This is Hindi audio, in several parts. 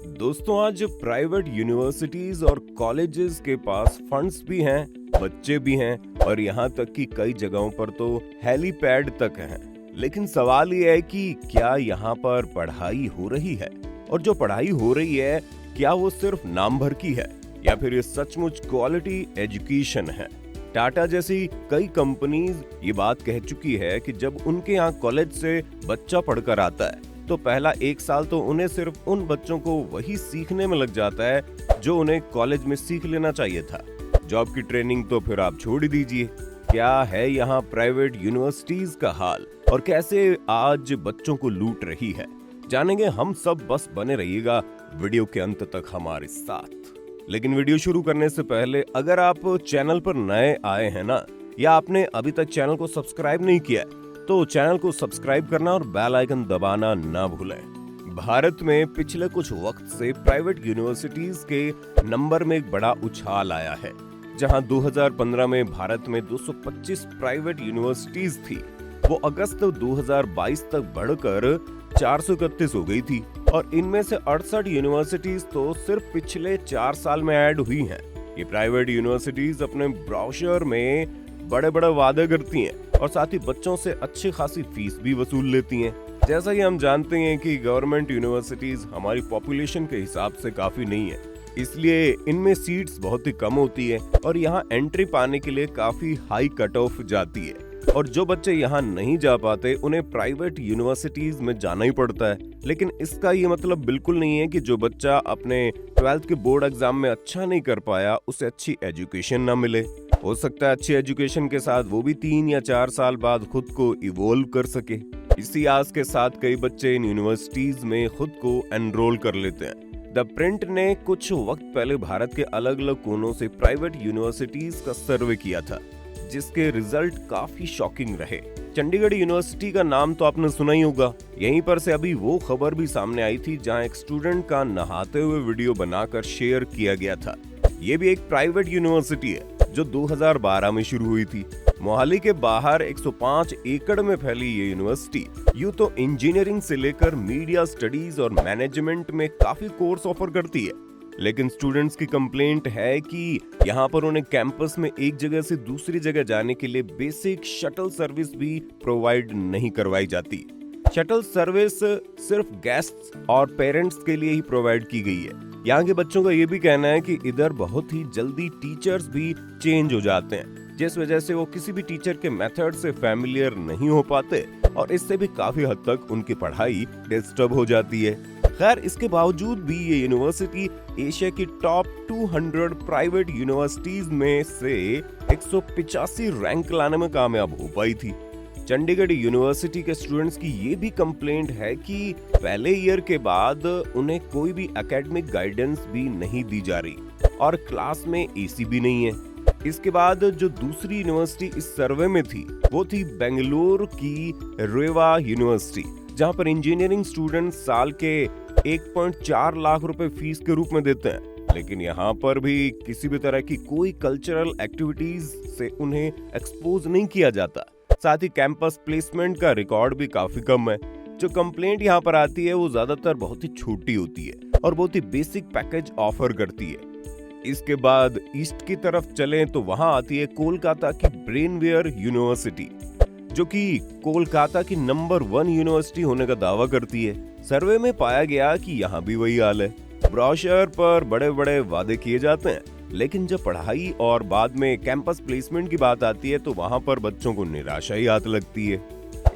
दोस्तों आज प्राइवेट यूनिवर्सिटीज और कॉलेजेस के पास फंड्स भी हैं, बच्चे भी हैं और यहाँ तक कि कई जगहों पर तो हेलीपैड तक हैं। लेकिन सवाल ये है कि क्या यहाँ पर पढ़ाई हो रही है और जो पढ़ाई हो रही है क्या वो सिर्फ नाम भर की है या फिर ये सचमुच क्वालिटी एजुकेशन है। टाटा जैसी कई कंपनीज ये बात कह चुकी है कि जब उनके यहाँ कॉलेज से बच्चा पढ़कर आता है तो पहला 1 साल तो उन्हें सिर्फ उन बच्चों को वही सीखने में लग जाता है जो उन्हें कॉलेज में सीख लेना चाहिए था। जॉब की ट्रेनिंग तो फिर आप छोड़ ही दीजिए। क्या है यहाँ प्राइवेट यूनिवर्सिटीज का हाल और कैसे आज बच्चों को लूट रही है, जानेंगे हम सब। बस बने रहिएगा वीडियो के अंत तक हमारे साथ। लेकिन वीडियो शुरू करने से पहले अगर आप चैनल पर नए आए हैं ना, या आपने अभी तक चैनल को सब्सक्राइब नहीं किया है तो चैनल को सब्सक्राइब करना और बेल आइकन दबाना ना भूलें। भारत में पिछले कुछ वक्त से प्राइवेट यूनिवर्सिटीज के नंबर में एक बड़ा उछाल आया है। जहां 2015 में भारत में 225 प्राइवेट यूनिवर्सिटीज थी, वो अगस्त 2022 तक बढ़कर 431 हो गई थी और इनमें से 68 यूनिवर्सिटीज तो सिर्फ पिछले 4 साल में ऐड हुई हैं। ये प्राइवेट यूनिवर्सिटीज अपने ब्रोशर में बड़े बड़े वादे करती हैं और साथ ही बच्चों से अच्छी खासी फीस भी वसूल लेती हैं। जैसा कि हम जानते हैं कि गवर्नमेंट यूनिवर्सिटीज हमारी पॉपुलेशन के हिसाब से काफी नहीं है, इसलिए इनमें सीट्स बहुत ही कम होती है और यहाँ एंट्री पाने के लिए काफी हाई कट ऑफ जाती है और जो बच्चे यहाँ नहीं जा पाते उन्हें प्राइवेट यूनिवर्सिटीज में जाना ही पड़ता है। लेकिन इसका ये मतलब बिल्कुल नहीं है कि जो बच्चा अपने 12th के बोर्ड एग्जाम में अच्छा नहीं कर पाया उसे अच्छी एजुकेशन ना मिले। हो सकता है अच्छी एजुकेशन के साथ वो भी 3 या 4 साल बाद खुद को इवोल्व कर सके। इसी आस के साथ कई बच्चे इन यूनिवर्सिटीज में खुद को एनरोल कर लेते हैं। द प्रिंट ने कुछ वक्त पहले भारत के अलग अलग कोनों से प्राइवेट यूनिवर्सिटीज का सर्वे किया था, जिसके रिजल्ट काफी शॉकिंग रहे। चंडीगढ़ यूनिवर्सिटी का नाम तो आपने सुना ही होगा। यहीं पर से अभी वो खबर भी सामने आई थी जहां एक स्टूडेंट का नहाते हुए वीडियो बनाकर शेयर किया गया था। ये भी एक प्राइवेट यूनिवर्सिटी है जो 2012 में शुरू हुई थी। मोहाली के बाहर 105 एकड़ में फैली ये यूनिवर्सिटी यूं तो इंजीनियरिंग से लेकर मीडिया स्टडीज और मैनेजमेंट में काफी कोर्स ऑफर करती है, लेकिन स्टूडेंट्स की कंप्लेंट है कि यहाँ पर उन्हें कैंपस में एक जगह से दूसरी जगह जाने के लिए बेसिक शटल सर्विस भी प्रोवाइड नहीं करवाई जाती। शटल सर्विस सिर्फ गेस्ट्स और पेरेंट्स के लिए ही प्रोवाइड की गई है। यहाँ के बच्चों का ये भी कहना है कि इधर बहुत ही जल्दी टीचर्स भी चेंज हो जाते हैं, जिस वजह से वो किसी भी टीचर के मेथड से फैमिलियर नहीं हो पाते और इससे भी काफी हद तक उनकी पढ़ाई डिस्टर्ब हो जाती है। खैर, इसके बावजूद भी ये यूनिवर्सिटी एशिया की टॉप 200 प्राइवेट यूनिवर्सिटीज में से 185 रैंक लाने में कामयाब हो पाई थी। चंडीगढ़ यूनिवर्सिटी के स्टूडेंट्स की ये भी कंप्लेंट है कि पहले ईयर के बाद उन्हें कोई भी एकेडमिक गाइडेंस भी नहीं दी जा रही और क्लास में एसी भी नहीं है। इसके बाद जो दूसरी यूनिवर्सिटी इस सर्वे में थी वो थी बेंगलुरु की रेवा यूनिवर्सिटी, जहां पर इंजीनियरिंग स्टूडेंट साल के 1.4 लाख रुपए फीस के रूप में देते हैं, लेकिन यहाँ पर भी किसी भी तरह की कोई कल्चरल एक्टिविटीज से उन्हें एक्सपोज नहीं किया जाता। साथ ही कैंपस प्लेसमेंट का रिकॉर्ड भी काफी कम है। जो कंप्लेंट यहाँ पर आती है वो ज्यादातर बहुत ही छोटी होती है और बहुत ही बेसिक पैकेज ऑफर करती है। इसके बाद ईस्ट की तरफ चलें तो वहां आती है कोलकाता की ब्रेनवेयर यूनिवर्सिटी, जो कि कोलकाता की नंबर 1 यूनिवर्सिटी होने का दावा करती है। सर्वे में पाया गया कि यहाँ भी वही हाल है। ब्रोशर पर बड़े बड़े वादे किए जाते हैं, लेकिन जब पढ़ाई और बाद में कैंपस प्लेसमेंट की बात आती है तो वहां पर बच्चों को निराशा ही हाथ लगती है।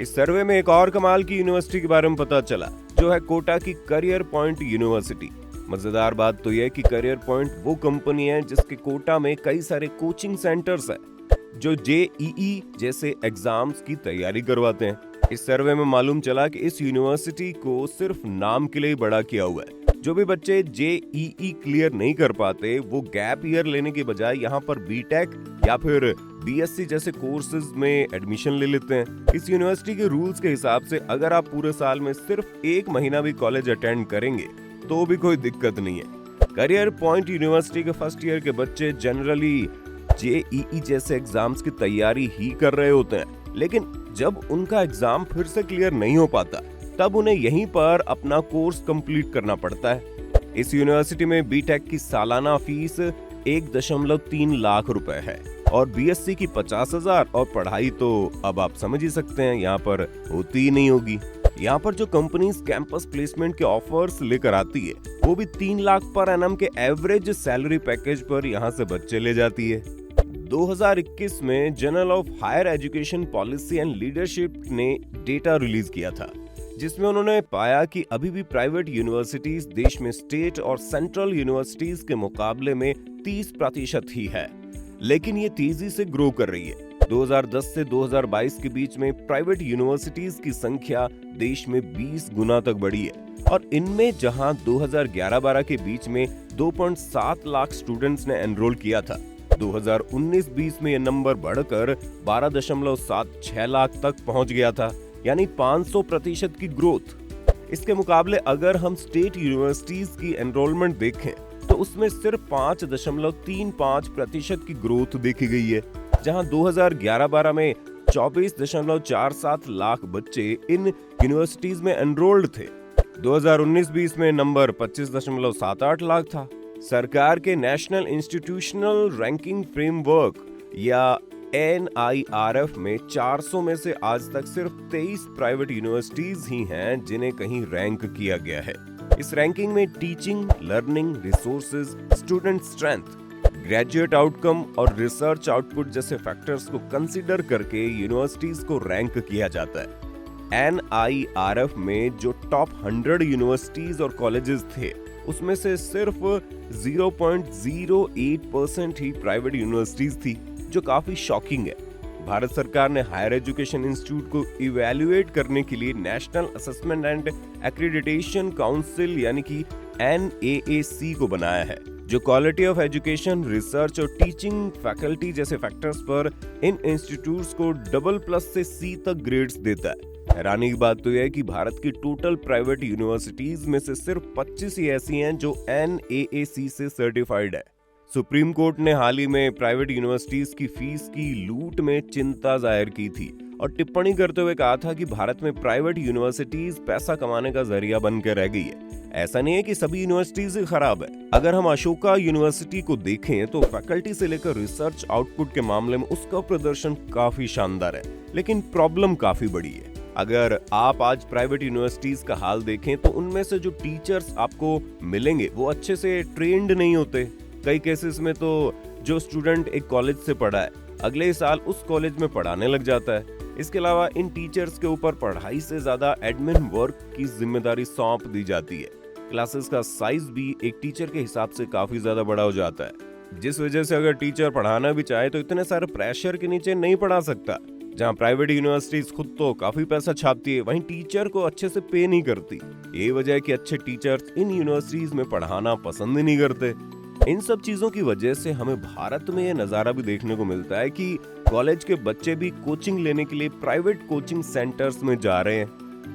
इस सर्वे में एक और कमाल की यूनिवर्सिटी के बारे में पता चला, जो है कोटा की करियर पॉइंट यूनिवर्सिटी। मजेदार बात तो यह है कि करियर पॉइंट वो कंपनी है जिसके कोटा में कई सारे कोचिंग सेंटर्स हैं जो जेईई जैसे एग्जाम्स की तैयारी करवाते हैं। इस सर्वे में मालूम चला कि इस यूनिवर्सिटी को सिर्फ नाम के लिए बड़ा किया हुआ है। जो भी बच्चे जेईई क्लियर नहीं कर पाते वो गैप ईयर लेने के बजाय यहाँ पर बीटेक या फिर बीएससी जैसे कोर्सेज में एडमिशन ले लेते हैं। इस यूनिवर्सिटी के रूल्स के हिसाब से अगर आप पूरे साल में सिर्फ 1 महीना भी कॉलेज अटेंड करेंगे तो भी कोई दिक्कत नहीं है। करियर पॉइंट यूनिवर्सिटी के फर्स्ट ईयर के बच्चे जनरली जेईई जैसे एग्जाम्स की तैयारी ही कर रहे होते हैं, लेकिन जब उनका एग्जाम फिर से क्लियर नहीं हो पाता तब उन्हें यहीं पर अपना कोर्स कंप्लीट करना पड़ता है। इस यूनिवर्सिटी में बीटेक की सालाना फीस 1.3 लाख रुपए है और बीएससी की 50,000 और पढ़ाई तो अब आप समझ ही सकते हैं यहाँ पर होती ही नहीं होगी। यहाँ पर जो कंपनीज कैंपस प्लेसमेंट के ऑफर्स लेकर आती है वो भी 3 लाख पर एनम के एवरेज सैलरी पैकेज पर यहाँ से बच्चे ले जाती है। 2021 में journal of higher education policy and leadership ने डेटा रिलीज किया था जिसमें उन्होंने पाया कि अभी भी प्राइवेट यूनिवर्सिटीज देश में स्टेट और सेंट्रल यूनिवर्सिटीज के मुकाबले में 30% ही है, लेकिन ये तेजी से ग्रो कर रही है। 2010 से 2022 के बीच में प्राइवेट यूनिवर्सिटीज की संख्या देश में 20 गुना तक बढ़ी है और इनमें जहां 2011-12 के बीच में 2.7 लाख स्टूडेंट्स ने एनरोल किया था, 2019-20 में यह नंबर बढ़कर 12.76 लाख तक पहुंच गया था, यानी 500% की ग्रोथ। इसके मुकाबले अगर हम स्टेट यूनिवर्सिटीज की एनरोलमेंट देखें तो उसमें सिर्फ 5.35% की ग्रोथ देखी गई है, जहां 2011-12 में 24.47 लाख बच्चे इन यूनिवर्सिटीज में एनरोल्ड थे। 2019-20 में नंबर 25.78 लाख था। सरकार के नेशनल इंस्टीट्यूशनल रैंकिंग फ्रेमवर्क या NIRF में 400 में से आज तक सिर्फ 23 प्राइवेट यूनिवर्सिटीज ही हैं जिन्हें कहीं रैंक किया गया है। इस रैंकिंग में teaching, learning, resources, student strength, graduate outcome और रिसर्च आउटपुट जैसे फैक्टर्स को कंसीडर करके यूनिवर्सिटीज को रैंक किया जाता है। NIRF में जो टॉप 100 यूनिवर्सिटीज और कॉलेजेस थे उसमें से सिर्फ 0.08% ही प्राइवेट यूनिवर्सिटीज थी, जो काफी शॉकिंग है। भारत सरकार ने हायर एजुकेशन इंस्टीट्यूट को इवैल्यूएट करने के लिए national assessment and accreditation council यानी कि NAAC को बनाया है, जो क्वालिटी ऑफ एजुकेशन, रिसर्च और टीचिंग फैकल्टी जैसे फैक्टर्स पर इन इंस्टीट्यूट्स को AA+ से C तक ग्रेड्स देता है। हैरानी की बात तो यह है कि भारत की टोटल प्राइवेट यूनिवर्सिटीज में से सिर्फ 25 ही ऐसी हैं जो NAAC से सर्टिफाइड है। सुप्रीम कोर्ट ने हाल ही में प्राइवेट यूनिवर्सिटीज की फीस की लूट में चिंता जाहिर की थी और टिप्पणी करते हुए कहा था कि भारत में प्राइवेट यूनिवर्सिटीज पैसा कमाने का जरिया बनकर रह गई है। ऐसा नहीं है कि सभी यूनिवर्सिटीज ही खराब है। अगर हम अशोका यूनिवर्सिटी को देखें तो फैकल्टी से लेकर रिसर्च आउटपुट के मामले में उसका प्रदर्शन काफी शानदार है, लेकिन प्रॉब्लम काफी बड़ी है। अगर आप आज प्राइवेट यूनिवर्सिटीज का हाल देखें तो उनमें से जो टीचर्स आपको मिलेंगे वो अच्छे से ट्रेंड नहीं होते। कई केसेस में तो जो स्टूडेंट एक कॉलेज से पढ़ा है अगले ही साल उस कॉलेज में पढ़ाने लग जाता है। इसके अलावा इन टीचर्स के ऊपर पढ़ाई से ज्यादा एडमिन वर्क की जिम्मेदारी सौंप दी जाती है। क्लासेस का साइज भी एक टीचर के हिसाब से काफी ज्यादा बड़ा हो जाता है, जिस वजह से अगर टीचर पढ़ाना भी चाहे तो इतने सारे प्रेशर के नीचे नहीं पढ़ा सकता। जहां प्राइवेट यूनिवर्सिटीज खुद तो काफी पैसा छापती है, वहीं टीचर को अच्छे से पे नहीं करती। यही वजह है कि अच्छे टीचर्स इन यूनिवर्सिटीज में पढ़ाना पसंद ही नहीं करते। इन सब चीजों की वजह से हमें भारत में ये नजारा भी देखने को मिलता है कि कॉलेज के बच्चे भी कोचिंग लेने के लिए प्राइवेट कोचिंग सेंटर्स में जा रहे हैं।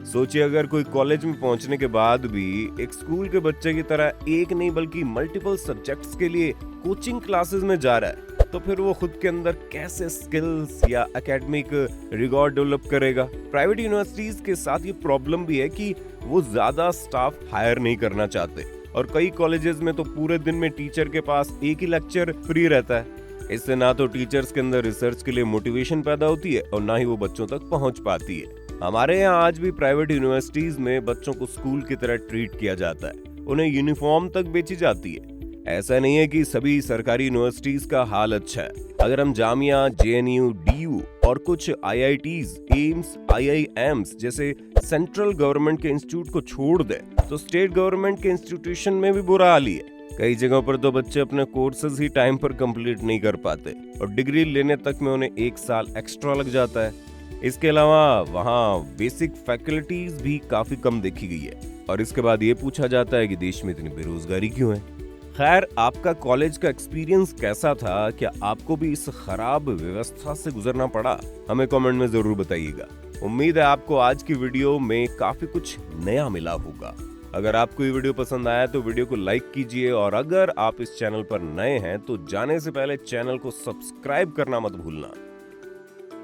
सोचिए अगर कोई कॉलेज में पहुंचने के बाद भी एक स्कूल के बच्चे की तरह एक नहीं बल्कि मल्टीपल सब्जेक्ट्स के लिए कोचिंग क्लासेस में जा रहा है, तो फिर वो खुद के अंदर कैसे स्किल्स या एकेडमिक रिकॉर्ड डेवलप करेगा। प्राइवेट यूनिवर्सिटीज के साथ ये प्रॉब्लम भी है कि वो ज्यादा स्टाफ हायर नहीं करना चाहते और कई कॉलेजेस में तो पूरे दिन में टीचर के पास एक ही लेक्चर फ्री रहता है। इससे ना तो टीचर्स के अंदर रिसर्च के लिए मोटिवेशन पैदा होती है और ना ही वो बच्चों तक पहुंच पाती है। हमारे यहाँ आज भी प्राइवेट यूनिवर्सिटीज में बच्चों को स्कूल की तरह ट्रीट किया जाता है, उन्हें यूनिफॉर्म तक बेची जाती है। ऐसा नहीं है कि सभी सरकारी यूनिवर्सिटीज का हाल अच्छा है। अगर हम जामिया, JNU, DU और कुछ IITs, एम्स, IIMs जैसे सेंट्रल गवर्नमेंट के इंस्टीट्यूट को छोड़ दें तो स्टेट गवर्नमेंट के इंस्टीट्यूशन में भी बुरा हाल ही है। कई जगहों पर तो बच्चे अपने कोर्सेज ही टाइम पर कंप्लीट नहीं कर पाते और डिग्री लेने तक में उन्हें 1 साल एक्स्ट्रा लग जाता है। इसके अलावा वहाँ बेसिक फैकल्टीज भी काफी कम देखी गई है और इसके बाद ये पूछा जाता है कि देश में इतनी बेरोजगारी क्यों है। खैर, आपका कॉलेज का एक्सपीरियंस कैसा था? क्या आपको भी इस खराब व्यवस्था से गुजरना पड़ा? हमें कमेंट में जरूर बताइएगा। उम्मीद है आपको आज की वीडियो में काफी कुछ नया मिला होगा। अगर आपको ये वीडियो पसंद आया तो वीडियो को लाइक कीजिए और अगर आप इस चैनल पर नए हैं तो जाने से पहले चैनल को सब्सक्राइब करना मत भूलना।